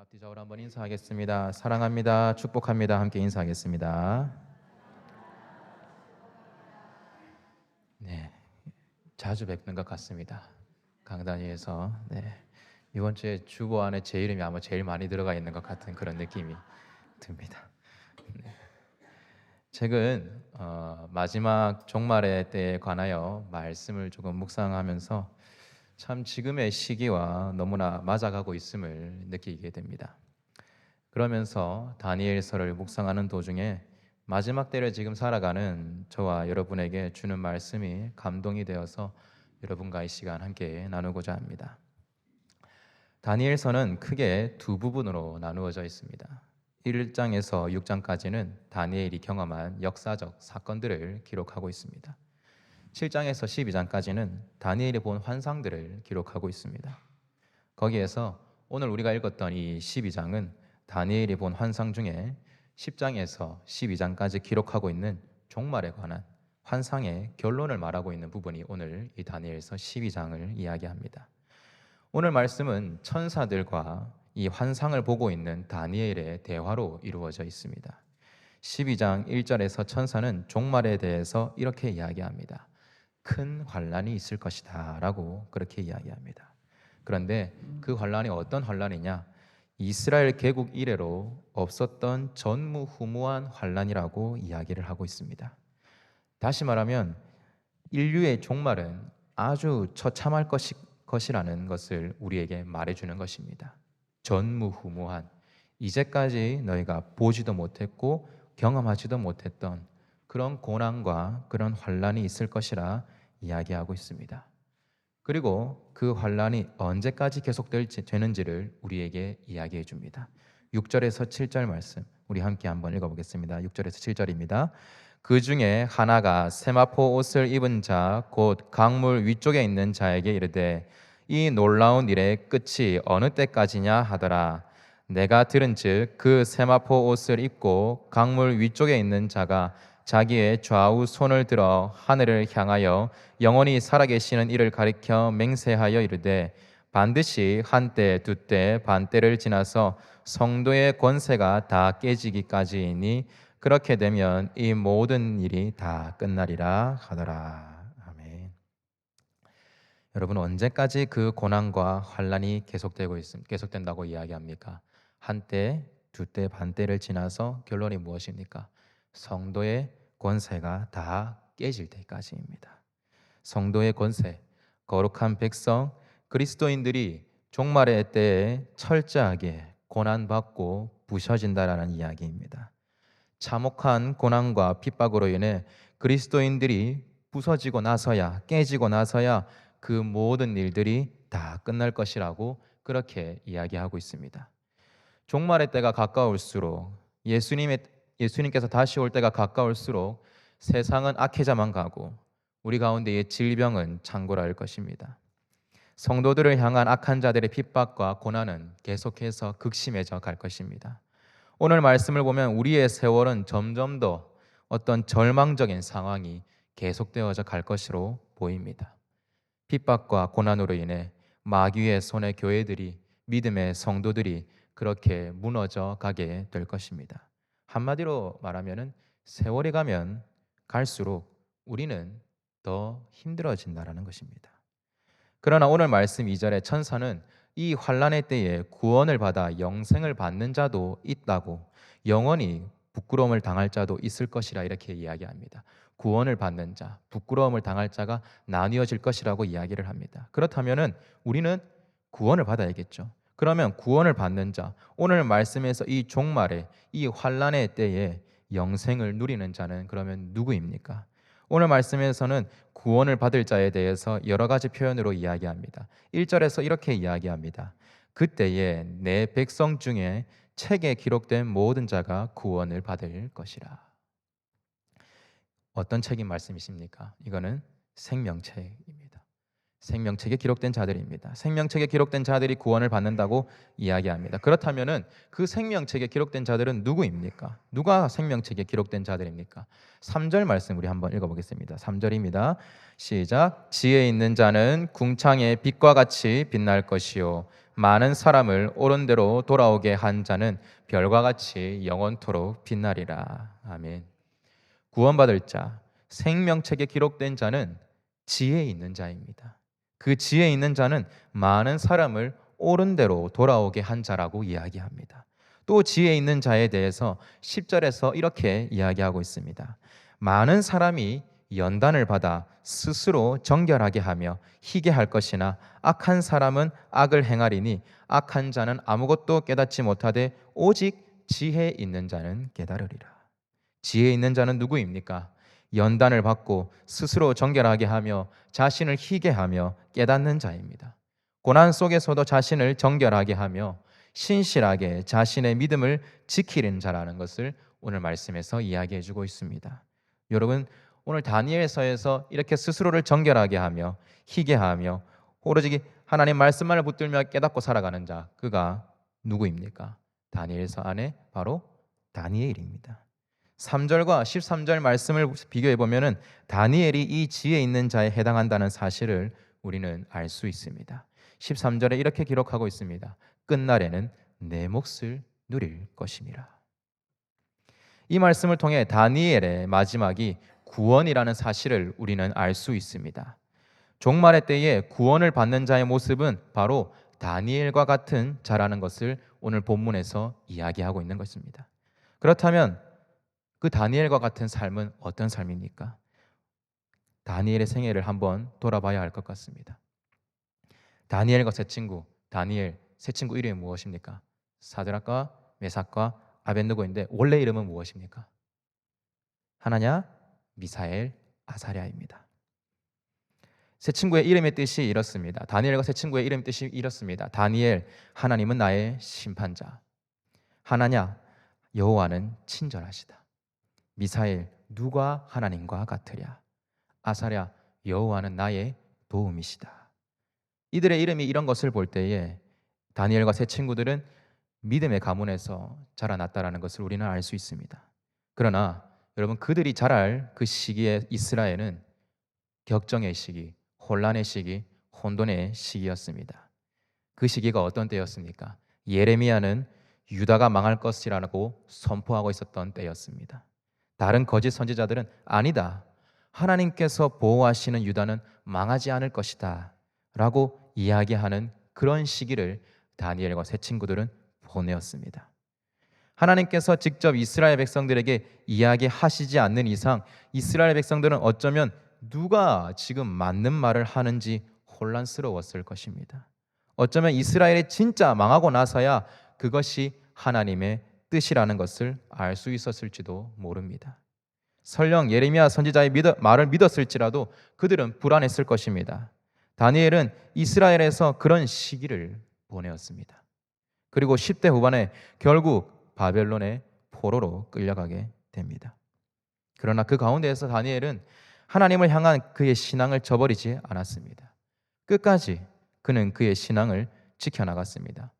앞뒤 좌우로 한번 인사하겠습니다. 사랑합니다. 축복합니다. 함께 인사하겠습니다. 네, 자주 뵙는 것 같습니다. 강단위에서 이번 주에 주보 안에 제 이름이 아마 제일 많이 들어가 있는 것 같은 그런 느낌이 듭니다. 최근 마지막 종말의 때에 관하여 말씀을 조금 묵상하면서 참 지금의 시기와 너무나 맞아가고 있음을 느끼게 됩니다. 그러면서 다니엘서를 묵상하는 도중에 마지막 때를 지금 살아가는 저와 여러분에게 주는 말씀이 감동이 되어서 여러분과 이 시간 함께 나누고자 합니다. 다니엘서는 크게 두 부분으로 나누어져 있습니다. 1장에서 6장까지는 다니엘이 경험한 역사적 사건들을 기록하고 있습니다. 7장에서 12장까지는 다니엘이 본 환상들을 기록하고 있습니다. 거기에서 오늘 우리가 읽었던 이 12장은 다니엘이 본 환상 중에 10장에서 12장까지 기록하고 있는 종말에 관한 환상의 결론을 말하고 있는 부분이 오늘 이 다니엘서 12장을 이야기합니다. 오늘 말씀은 천사들과 이 환상을 보고 있는 다니엘의 대화로 이루어져 있습니다. 12장 1절에서 천사는 종말에 대해서 이렇게 이야기합니다. 큰 환란이 있을 것이다 라고 그렇게 이야기합니다. 그런데 그 환란이 어떤 환란이냐? 이스라엘 개국 이래로 없었던 전무후무한 환란이라고 이야기를 하고 있습니다. 다시 말하면 인류의 종말은 아주 처참할 것이라는 것을 우리에게 말해주는 것입니다. 전무후무한, 이제까지 너희가 보지도 못했고 경험하지도 못했던 그런 고난과 그런 환란이 있을 것이라 이야기하고 있습니다. 그리고 그 환란이 언제까지 계속되는지를 우리에게 이야기해 줍니다. 6절에서 7절 말씀 우리 함께 한번 읽어보겠습니다. 6절에서 7절입니다. 그 중에 하나가 세마포 옷을 입은 자 곧 강물 위쪽에 있는 자에게 이르되 이 놀라운 일의 끝이 어느 때까지냐 하더라. 내가 들은즉 그 세마포 옷을 입고 강물 위쪽에 있는 자가 자기의 좌우 손을 들어 하늘을 향하여 영원히 살아계시는 이를 가리켜 맹세하여 이르되 반드시 한때 두때 반때를 지나서 성도의 권세가 다 깨지기까지이니 그렇게 되면 이 모든 일이 다 끝나리라 하더라. 아멘. 여러분, 언제까지 그 고난과 환란이 계속된다고 이야기합니까? 한때, 두때, 반때를 지나서 결론이 무엇입니까? 성도의 권세가 다 깨질 때까지입니다. 성도의 권세, 거룩한 백성, 그리스도인들이 종말의 때에 철저하게 고난받고 부셔진다라는 이야기입니다. 참혹한 고난과 핍박으로 인해 그리스도인들이 부서지고 나서야, 깨지고 나서야 그 모든 일들이 다 끝날 것이라고 그렇게 이야기하고 있습니다. 종말의 때가 가까울수록 예수님께서 다시 올 때가 가까울수록 세상은 악해져만 가고 우리 가운데의 질병은 창궐할 것입니다. 성도들을 향한 악한 자들의 핍박과 고난은 계속해서 극심해져 갈 것입니다. 오늘 말씀을 보면 우리의 세월은 점점 더 어떤 절망적인 상황이 계속되어져 갈 것으로 보입니다. 핍박과 고난으로 인해 마귀의 손에 교회들이, 믿음의 성도들이 그렇게 무너져 가게 될 것입니다. 한마디로 말하면 세월이 가면 갈수록 우리는 더 힘들어진다라는 것입니다. 그러나 오늘 말씀 2절에 천사는 이 환란의 때에 구원을 받아 영생을 받는 자도 있다고, 영원히 부끄러움을 당할 자도 있을 것이라 이렇게 이야기합니다. 구원을 받는 자, 부끄러움을 당할 자가 나뉘어질 것이라고 이야기를 합니다. 그렇다면 우리는 구원을 받아야겠죠. 그러면 구원을 받는 자, 오늘 말씀에서 이 종말에, 이 환란의 때에 영생을 누리는 자는 그러면 누구입니까? 오늘 말씀에서는 구원을 받을 자에 대해서 여러 가지 표현으로 이야기합니다. 1절에서 이렇게 이야기합니다. 그때에 내 백성 중에 책에 기록된 모든 자가 구원을 받을 것이라. 어떤 책인 말씀이십니까? 이거는 생명책입니다. 생명책에 기록된 자들입니다. 생명책에 기록된 자들이 구원을 받는다고 이야기합니다. 그렇다면은 그 생명책에 기록된 자들은 누구입니까? 누가 생명책에 기록된 자들입니까? 3절 말씀 우리 한번 읽어보겠습니다. 3절입니다. 시작. 지혜 있는 자는 궁창의 빛과 같이 빛날 것이요 많은 사람을 옳은 대로 돌아오게 한 자는 별과 같이 영원토록 빛나리라. 아멘. 구원받을 자, 생명책에 기록된 자는 지혜 있는 자입니다. 그 지혜 있는 자는 많은 사람을 옳은 대로 돌아오게 한 자라고 이야기합니다. 또 지혜 있는 자에 대해서 10절에서 이렇게 이야기하고 있습니다. 많은 사람이 연단을 받아 스스로 정결하게 하며 희게 할 것이나 악한 사람은 악을 행하리니 악한 자는 아무것도 깨닫지 못하되 오직 지혜 있는 자는 깨달으리라. 지혜 있는 자는 누구입니까? 연단을 받고 스스로 정결하게 하며 자신을 희게 하며 깨닫는 자입니다. 고난 속에서도 자신을 정결하게 하며 신실하게 자신의 믿음을 지키는 자라는 것을 오늘 말씀에서 이야기해 주고 있습니다. 여러분, 오늘 다니엘서에서 이렇게 스스로를 정결하게 하며 희게 하며 오로지 하나님 말씀만을 붙들며 깨닫고 살아가는 자, 그가 누구입니까? 다니엘서 안에 바로 다니엘입니다. 3절과 13절 말씀을 비교해 보면은 다니엘이 이 지혜 있는 자에 해당한다는 사실을 우리는 알 수 있습니다. 13절에 이렇게 기록하고 있습니다. 끝날에는 내 몫을 누릴 것임이라. 이 말씀을 통해 다니엘의 마지막이 구원이라는 사실을 우리는 알 수 있습니다. 종말의 때에 구원을 받는 자의 모습은 바로 다니엘과 같은 자라는 것을 오늘 본문에서 이야기하고 있는 것입니다. 그렇다면 그 다니엘과 같은 삶은 어떤 삶입니까? 다니엘의 생애를 한번 돌아봐야 할 것 같습니다. 다니엘과 세 친구, 다니엘 세 친구 이름이 무엇입니까? 사드락과 메삭과 아벳느고인데 원래 이름은 무엇입니까? 하나냐, 미사엘, 아사랴입니다. 세 친구의 이름의 뜻이 이렇습니다. 다니엘과 세 친구의 이름의 뜻이 이렇습니다. 다니엘, 하나님은 나의 심판자. 하나냐, 여호와는 친절하시다. 미사엘, 누가 하나님과 같으랴. 아사랴, 여호와는 나의 도움이시다. 이들의 이름이 이런 것을 볼 때에 다니엘과 세 친구들은 믿음의 가문에서 자라났다라는 것을 우리는 알 수 있습니다. 그러나 여러분, 그들이 자랄 그 시기에 이스라엘은 격정의 시기, 혼란의 시기, 혼돈의 시기였습니다. 그 시기가 어떤 때였습니까? 예레미야는 유다가 망할 것이라고 선포하고 있었던 때였습니다. 다른 거짓 선지자들은 아니다, 하나님께서 보호하시는 유다는 망하지 않을 것이다 라고 이야기하는 그런 시기를 다니엘과 세 친구들은 보내었습니다. 하나님께서 직접 이스라엘 백성들에게 이야기하시지 않는 이상 이스라엘 백성들은 어쩌면 누가 지금 맞는 말을 하는지 혼란스러웠을 것입니다. 어쩌면 이스라엘이 진짜 망하고 나서야 그것이 하나님의 뜻이라는 것을 알 수 있었을지도 모릅니다. 설령 예레미야 선지자의 말을 믿었을지라도 그들은 불안했을 것입니다. 다니엘은 이스라엘에서 그런 시기를 보내었습니다. 그리고 10대 후반에 결국 바벨론의 포로로 끌려가게 됩니다. 그러나 그 가운데에서 다니엘은 하나님을 향한 그의 신앙을 저버리지 않았습니다. 끝까지 그는 그의 신앙을 지켜나갔습니다.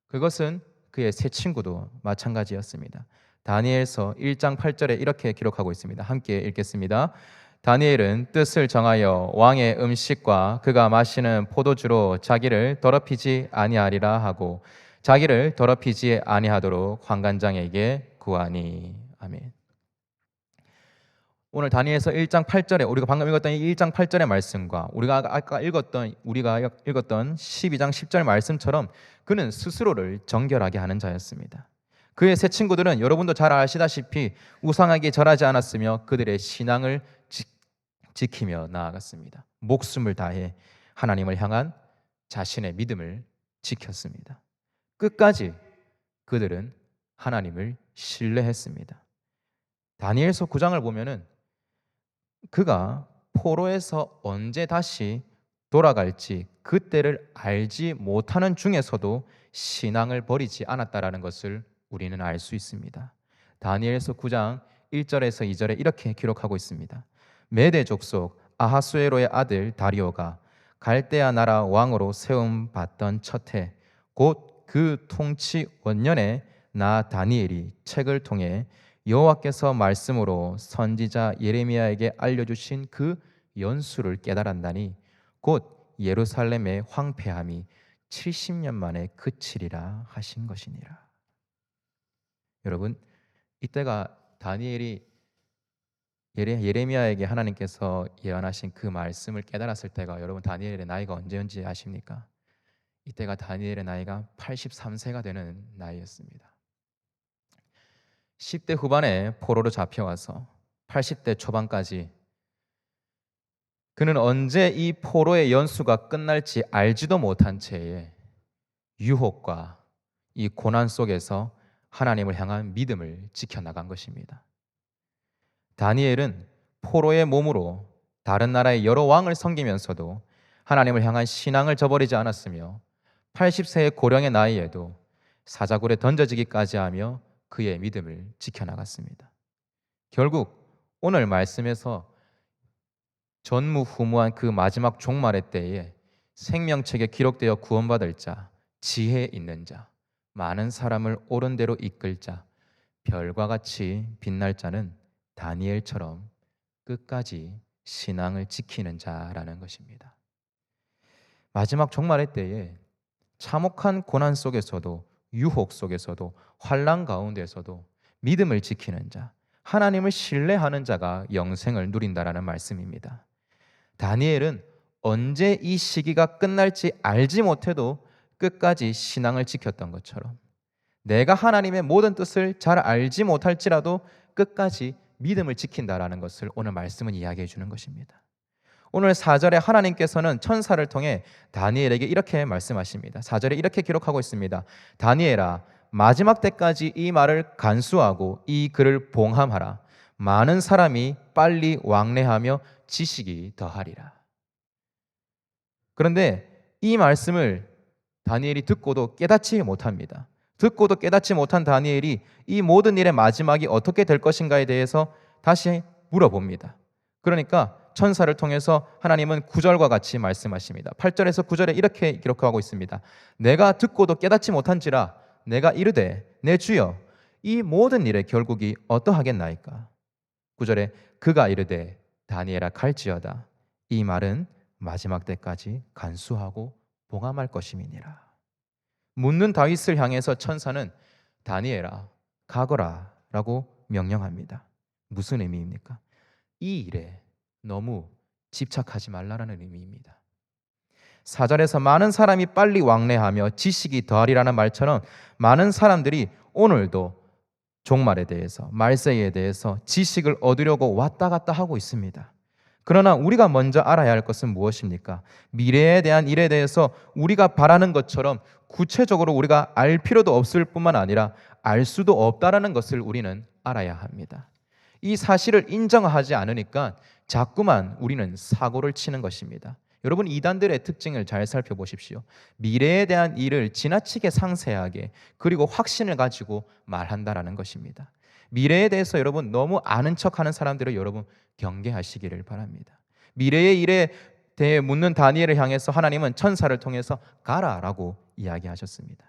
그것은 그의 세 친구도 마찬가지였습니다. 다니엘서 1장 8절에 이렇게 기록하고 있습니다. 함께 읽겠습니다. 다니엘은 뜻을 정하여 왕의 음식과 그가 마시는 포도주로 자기를 더럽히지 아니하리라 하고 자기를 더럽히지 아니하도록 관관장에게 구하니. 아멘. 오늘 다니엘서 1장 8절에 우리가 방금 읽었던 이 1장 8절의 말씀과 우리가 아까 읽었던 12장 10절 말씀처럼 그는 스스로를 정결하게 하는 자였습니다. 그의 세 친구들은 여러분도 잘 아시다시피 우상에게 절하지 않았으며 그들의 신앙을 지키며 나아갔습니다. 목숨을 다해 하나님을 향한 자신의 믿음을 지켰습니다. 끝까지 그들은 하나님을 신뢰했습니다. 다니엘서 9장을 보면은 그가 포로에서 언제 다시 돌아갈지 그때를 알지 못하는 중에서도 신앙을 버리지 않았다라는 것을 우리는 알 수 있습니다. 다니엘서 9장 1절에서 2절에 이렇게 기록하고 있습니다. 메대 족속 아하수에로의 아들 다리오가 갈대아 나라 왕으로 세움 받던 첫해 곧 그 통치 원년에 나 다니엘이 책을 통해 여호와께서 말씀으로 선지자 예레미야에게 알려주신 그 연수를 깨달았나니 곧 예루살렘의 황폐함이 70년 만에 그치리라 하신 것이니라. 여러분, 이때가 다니엘이 예레미야에게 하나님께서 예언하신 그 말씀을 깨달았을 때가 여러분 다니엘의 나이가 언제인지 아십니까? 이때가 다니엘의 나이가 83세가 되는 나이였습니다. 10대 후반에 포로로 잡혀와서 80대 초반까지 그는 언제 이 포로의 연수가 끝날지 알지도 못한 채에 유혹과 이 고난 속에서 하나님을 향한 믿음을 지켜나간 것입니다. 다니엘은 포로의 몸으로 다른 나라의 여러 왕을 섬기면서도 하나님을 향한 신앙을 저버리지 않았으며 80세의 고령의 나이에도 사자굴에 던져지기까지 하며 그의 믿음을 지켜나갔습니다. 결국 오늘 말씀에서 전무후무한 그 마지막 종말의 때에 생명책에 기록되어 구원받을 자, 지혜 있는 자, 많은 사람을 옳은 대로 이끌 자, 별과 같이 빛날 자는 다니엘처럼 끝까지 신앙을 지키는 자라는 것입니다. 마지막 종말의 때에 참혹한 고난 속에서도 유혹 속에서도 환난 가운데서도 믿음을 지키는 자, 하나님을 신뢰하는 자가 영생을 누린다라는 말씀입니다. 다니엘은 언제 이 시기가 끝날지 알지 못해도 끝까지 신앙을 지켰던 것처럼 내가 하나님의 모든 뜻을 잘 알지 못할지라도 끝까지 믿음을 지킨다라는 것을 오늘 말씀은 이야기해 주는 것입니다. 오늘 4절에 하나님께서는 천사를 통해 다니엘에게 이렇게 말씀하십니다. 4절에 이렇게 기록하고 있습니다. 다니엘아, 마지막 때까지 이 말을 간수하고 이 글을 봉함하라. 많은 사람이 빨리 왕래하며 지식이 더하리라. 그런데 이 말씀을 다니엘이 듣고도 깨닫지 못합니다. 듣고도 깨닫지 못한 다니엘이 이 모든 일의 마지막이 어떻게 될 것인가에 대해서 다시 물어봅니다. 그러니까 천사를 통해서 하나님은 9절과 같이 말씀하십니다. 8절에서 9절에 이렇게 기록하고 있습니다. 내가 듣고도 깨닫지 못한지라 내가 이르되 내 주여 이 모든 일의 결국이 어떠하겠나이까? 9절에 그가 이르되 다니엘아 갈지어다. 이 말은 마지막 때까지 간수하고 봉함할 것임이니라. 묻는 다윗을 향해서 천사는 다니엘아 가거라 라고 명령합니다. 무슨 의미입니까? 이 일에 너무 집착하지 말라라는 의미입니다. 4절에서 많은 사람이 빨리 왕래하며 지식이 더하리라는 말처럼 많은 사람들이 오늘도 종말에 대해서 말세에 대해서 지식을 얻으려고 왔다 갔다 하고 있습니다. 그러나 우리가 먼저 알아야 할 것은 무엇입니까? 미래에 대한 일에 대해서 우리가 바라는 것처럼 구체적으로 우리가 알 필요도 없을 뿐만 아니라 알 수도 없다라는 것을 우리는 알아야 합니다. 이 사실을 인정하지 않으니까 자꾸만 우리는 사고를 치는 것입니다. 여러분, 이단들의 특징을 잘 살펴보십시오. 미래에 대한 일을 지나치게 상세하게 그리고 확신을 가지고 말한다라는 것입니다. 미래에 대해서 여러분 너무 아는 척하는 사람들을 여러분 경계하시기를 바랍니다. 미래의 일에 대해 묻는 다니엘을 향해서 하나님은 천사를 통해서 가라라고 이야기하셨습니다.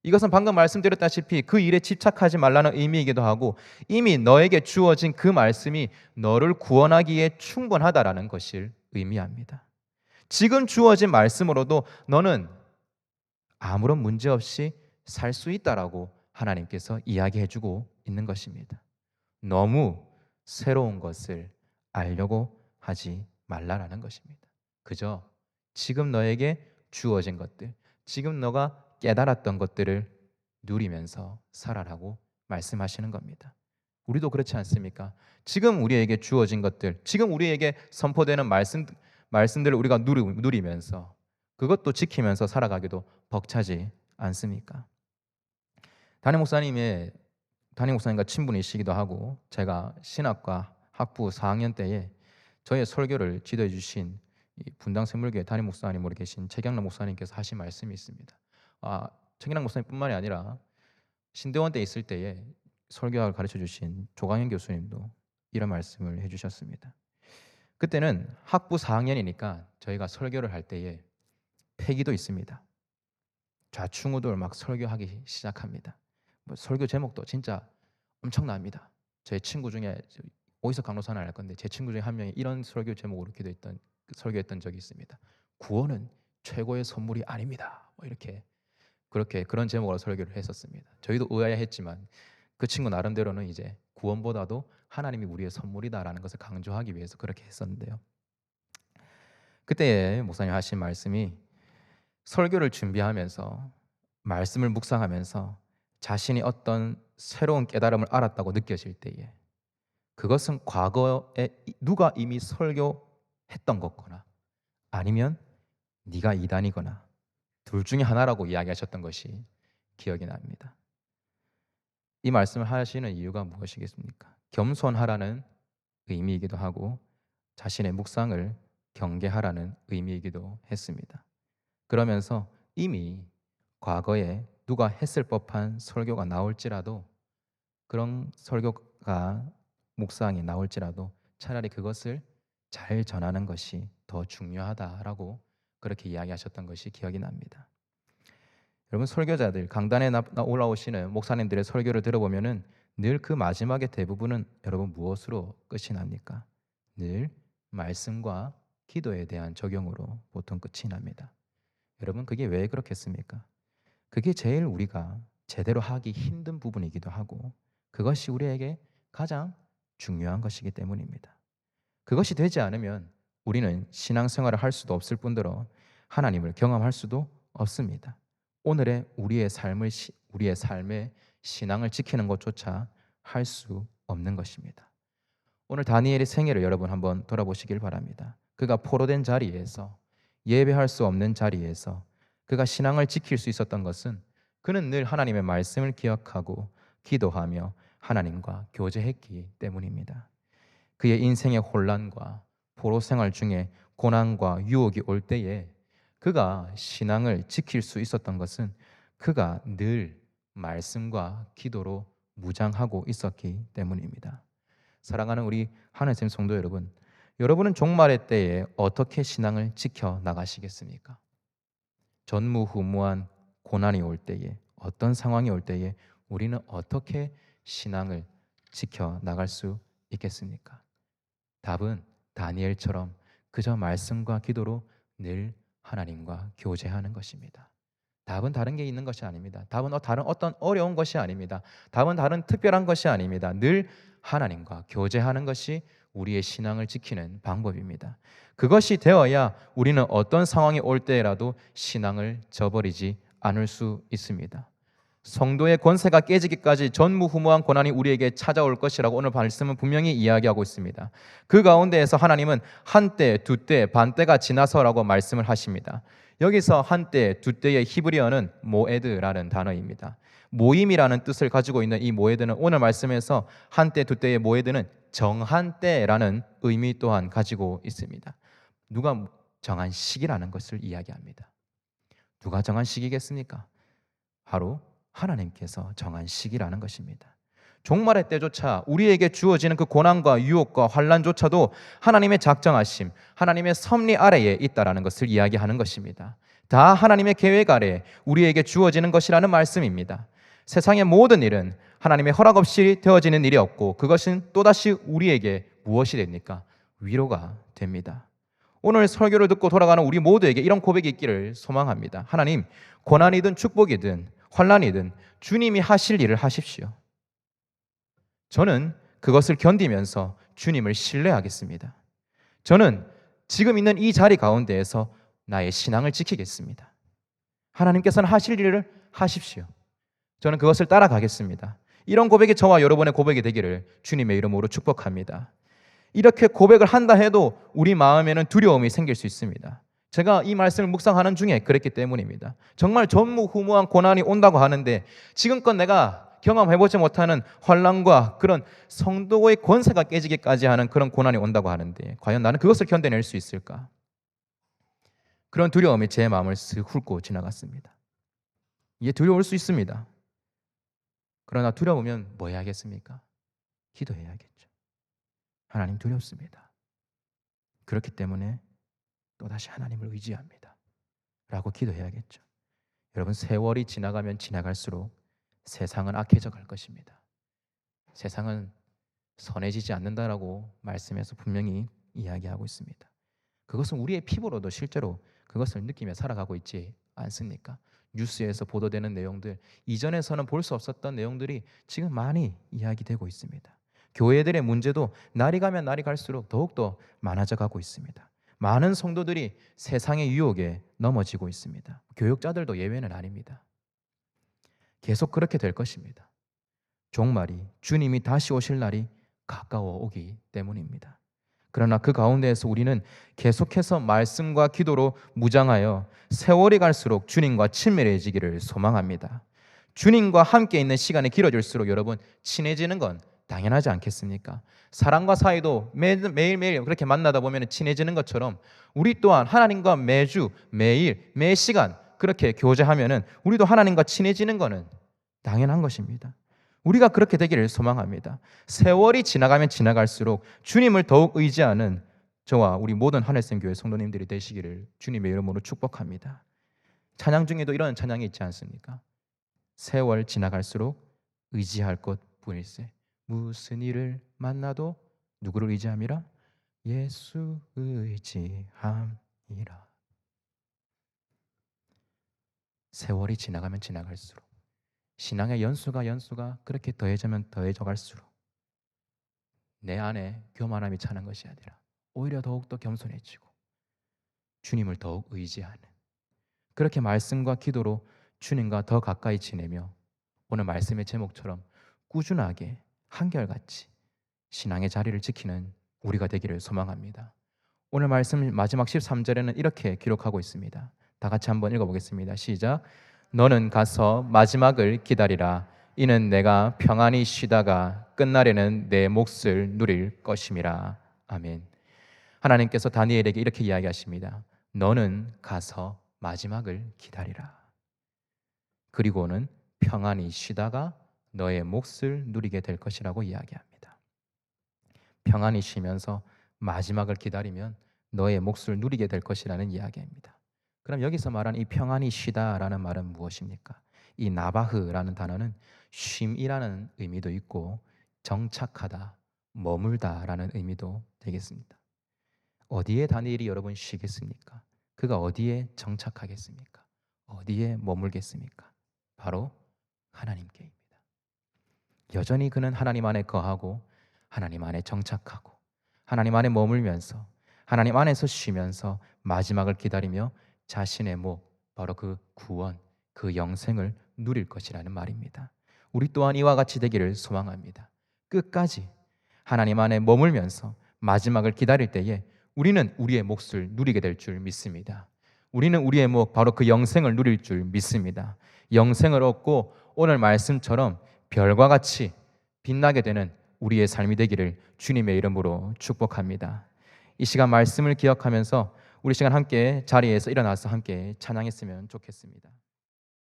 이것은 방금 말씀드렸다시피 그 일에 집착하지 말라는 의미이기도 하고 이미 너에게 주어진 그 말씀이 너를 구원하기에 충분하다라는 것을 의미합니다. 지금 주어진 말씀으로도 너는 아무런 문제 없이 살 수 있다라고 하나님께서 이야기해주고 있는 것입니다. 너무 새로운 것을 알려고 하지 말라라는 것입니다. 그저 지금 너에게 주어진 것들, 지금 너가 깨달았던 것들을 누리면서 살아라고 말씀하시는 겁니다. 우리도 그렇지 않습니까? 지금 우리에게 주어진 것들, 지금 우리에게 선포되는 말씀들을 우리가 누리면서 그것도 지키면서 살아가기도 벅차지 않습니까? 담임 목사님과 친분이시기도 하고 제가 신학과 학부 4학년 때에 저의 설교를 지도해 주신 분당샘물교회 담임 목사님으로 계신 최경락 목사님께서 하신 말씀이 있습니다. 최경락 목사님뿐만이 아니라 신대원 때 있을 때에 설교학을 가르쳐 주신 조광현 교수님도 이런 말씀을 해주셨습니다. 그때는 학부 4학년이니까 저희가 설교를 할 때에 패기도 있습니다. 좌충우돌 막 설교하기 시작합니다. 설교 제목도 진짜 엄청납니다. 제 친구 중에 오이석 강로사는 알 건데 제 친구 중에 한 명이 이런 설교 제목으로 설교했던 적이 있습니다. 구원은 최고의 선물이 아닙니다. 뭐 이렇게 그런 제목으로 설교를 했었습니다. 저희도 의아해했지만 그 친구 나름대로는 이제 구원보다도 하나님이 우리의 선물이다라는 것을 강조하기 위해서 그렇게 했었는데요. 그때 목사님 하신 말씀이 설교를 준비하면서 말씀을 묵상하면서 자신이 어떤 새로운 깨달음을 알았다고 느껴질 때에 그것은 과거에 누가 이미 설교했던 것거나 아니면 네가 이단이거나 둘 중에 하나라고 이야기하셨던 것이 기억이 납니다. 이 말씀을 하시는 이유가 무엇이겠습니까? 겸손하라는 의미이기도 하고 자신의 묵상을 경계하라는 의미이기도 했습니다. 그러면서 이미 과거에 누가 했을 법한 설교가 나올지라도 그런 설교가 묵상이 나올지라도 차라리 그것을 잘 전하는 것이 더 중요하다라고 그렇게 이야기하셨던 것이 기억이 납니다. 여러분 설교자들 강단에 올라오시는 목사님들의 설교를 들어보면은 늘 그 마지막에 대부분은 여러분 무엇으로 끝이 납니까? 늘 말씀과 기도에 대한 적용으로 보통 끝이 납니다. 여러분 그게 왜 그렇겠습니까? 그게 제일 우리가 제대로 하기 힘든 부분이기도 하고 그것이 우리에게 가장 중요한 것이기 때문입니다. 그것이 되지 않으면 우리는 신앙생활을 할 수도 없을 뿐더러 하나님을 경험할 수도 없습니다. 오늘의 우리의 삶의 신앙을 지키는 것조차 할 수 없는 것입니다. 오늘 다니엘의 생애를 여러분 한번 돌아보시길 바랍니다. 그가 포로된 자리에서 예배할 수 없는 자리에서 그가 신앙을 지킬 수 있었던 것은 그는 늘 하나님의 말씀을 기억하고 기도하며 하나님과 교제했기 때문입니다. 그의 인생의 혼란과 포로 생활 중에 고난과 유혹이 올 때에 그가 신앙을 지킬 수 있었던 것은 그가 늘 말씀과 기도로 무장하고 있었기 때문입니다. 사랑하는 우리 하나님 성도 여러분, 여러분은 종말의 때에 어떻게 신앙을 지켜 나가시겠습니까? 전무후무한 고난이 올 때에 어떤 상황이 올 때에 우리는 어떻게 신앙을 지켜 나갈 수 있겠습니까? 답은 다니엘처럼 그저 말씀과 기도로 늘 하나님과 교제하는 것입니다. 답은 다른 게 있는 것이 아닙니다. 답은 다른 어떤 어려운 것이 아닙니다. 답은 다른 특별한 것이 아닙니다. 늘 하나님과 교제하는 것이 우리의 신앙을 지키는 방법입니다. 그것이 되어야 우리는 어떤 상황이 올 때라도 신앙을 저버리지 않을 수 있습니다. 성도의 권세가 깨지기까지 전무후무한 고난이 우리에게 찾아올 것이라고 오늘 말씀은 분명히 이야기하고 있습니다. 그 가운데에서 하나님은 한때, 두때, 반때가 지나서라고 말씀을 하십니다. 여기서 한때, 두때의 히브리어는 모에드라는 단어입니다. 모임이라는 뜻을 가지고 있는 이 모에드는 오늘 말씀에서 한때, 두때의 모에드는 정한 때라는 의미 또한 가지고 있습니다. 누가 정한 시기라는 것을 이야기합니다. 누가 정한 시기겠습니까? 바로 하나님께서 정한 시기라는 것입니다. 종말의 때조차 우리에게 주어지는 그 고난과 유혹과 환난조차도 하나님의 작정하심, 하나님의 섭리 아래에 있다라는 것을 이야기하는 것입니다. 다 하나님의 계획 아래 우리에게 주어지는 것이라는 말씀입니다. 세상의 모든 일은 하나님의 허락 없이 되어지는 일이 없고 그것은 또다시 우리에게 무엇이 됩니까? 위로가 됩니다. 오늘 설교를 듣고 돌아가는 우리 모두에게 이런 고백이 있기를 소망합니다. 하나님, 고난이든 축복이든 환난이든 주님이 하실 일을 하십시오. 저는 그것을 견디면서 주님을 신뢰하겠습니다. 저는 지금 있는 이 자리 가운데에서 나의 신앙을 지키겠습니다. 하나님께서는 하실 일을 하십시오. 저는 그것을 따라가겠습니다. 이런 고백이 저와 여러분의 고백이 되기를 주님의 이름으로 축복합니다. 이렇게 고백을 한다 해도 우리 마음에는 두려움이 생길 수 있습니다. 제가 이 말씀을 묵상하는 중에 그랬기 때문입니다. 정말 전무후무한 고난이 온다고 하는데 지금껏 내가 경험해보지 못하는 환난과 그런 성도의 권세가 깨지기까지 하는 그런 고난이 온다고 하는데 과연 나는 그것을 견뎌낼 수 있을까? 그런 두려움이 제 마음을 쓱 훑고 지나갔습니다. 이게 두려울 수 있습니다. 그러나 두려우면 뭐 해야겠습니까? 기도해야겠죠. 하나님 두렵습니다. 그렇기 때문에 또다시 하나님을 의지합니다. 라고 기도해야겠죠. 여러분 세월이 지나가면 지나갈수록 세상은 악해져 갈 것입니다. 세상은 선해지지 않는다라고 말씀에서 분명히 이야기하고 있습니다. 그것은 우리의 피부로도 실제로 그것을 느끼며 살아가고 있지 않습니까? 뉴스에서 보도되는 내용들, 이전에서는 볼 수 없었던 내용들이 지금 많이 이야기되고 있습니다. 교회들의 문제도 날이 가면 날이 갈수록 더욱더 많아져 가고 있습니다. 많은 성도들이 세상의 유혹에 넘어지고 있습니다. 교육자들도 예외는 아닙니다. 계속 그렇게 될 것입니다. 종말이, 주님이 다시 오실 날이 가까워 오기 때문입니다. 그러나 그 가운데에서 우리는 계속해서 말씀과 기도로 무장하여 세월이 갈수록 주님과 친밀해지기를 소망합니다. 주님과 함께 있는 시간이 길어질수록 여러분 친해지는 건 당연하지 않겠습니까? 사람과 사이도 매일매일 그렇게 만나다 보면 친해지는 것처럼 우리 또한 하나님과 매주, 매일, 매 시간 그렇게 교제하면은 우리도 하나님과 친해지는 것은 당연한 것입니다. 우리가 그렇게 되기를 소망합니다. 세월이 지나가면 지나갈수록 주님을 더욱 의지하는 저와 우리 모든 하늘샘 교회 성도님들이 되시기를 주님의 이름으로 축복합니다. 찬양 중에도 이런 찬양이 있지 않습니까? 세월 지나갈수록 의지할 것 뿐일세. 무슨 일을 만나도 누구를 의지함이라? 예수 의지함이라. 세월이 지나가면 지나갈수록 신앙의 연수가 그렇게 더해지면 더해져 갈수록 내 안에 교만함이 차는 것이 아니라 오히려 더욱더 겸손해지고 주님을 더욱 의지하는 그렇게 말씀과 기도로 주님과 더 가까이 지내며 오늘 말씀의 제목처럼 꾸준하게 한결같이 신앙의 자리를 지키는 우리가 되기를 소망합니다. 오늘 말씀 마지막 13절에는 이렇게 기록하고 있습니다. 다 같이 한번 읽어보겠습니다. 시작. 너는 가서 마지막을 기다리라. 이는 내가 평안히 쉬다가 끝날에는 내 몫을 누릴 것임이라. 아멘. 하나님께서 다니엘에게 이렇게 이야기하십니다. 너는 가서 마지막을 기다리라. 그리고는 평안히 쉬다가 너의 몫을 누리게 될 것이라고 이야기합니다. 평안히 쉬면서 마지막을 기다리면 너의 몫을 누리게 될 것이라는 이야기입니다. 그럼 여기서 말하는 이 평안히 쉬다라는 말은 무엇입니까? 이 나바흐라는 단어는 쉼이라는 의미도 있고 정착하다, 머물다라는 의미도 되겠습니다. 어디에 다니엘이 여러분 쉬겠습니까? 그가 어디에 정착하겠습니까? 어디에 머물겠습니까? 바로 하나님께입니다. 여전히 그는 하나님 안에 거하고 하나님 안에 정착하고 하나님 안에 머물면서 하나님 안에서 쉬면서 마지막을 기다리며 자신의 목, 바로 그 구원, 그 영생을 누릴 것이라는 말입니다. 우리 또한 이와 같이 되기를 소망합니다. 끝까지 하나님 안에 머물면서 마지막을 기다릴 때에 우리는 우리의 몫을 누리게 될 줄 믿습니다. 우리는 우리의 목, 바로 그 영생을 누릴 줄 믿습니다. 영생을 얻고 오늘 말씀처럼 별과 같이 빛나게 되는 우리의 삶이 되기를 주님의 이름으로 축복합니다. 이 시간 말씀을 기억하면서 우리 시간 함께 자리에서 일어나서 함께 찬양했으면 좋겠습니다.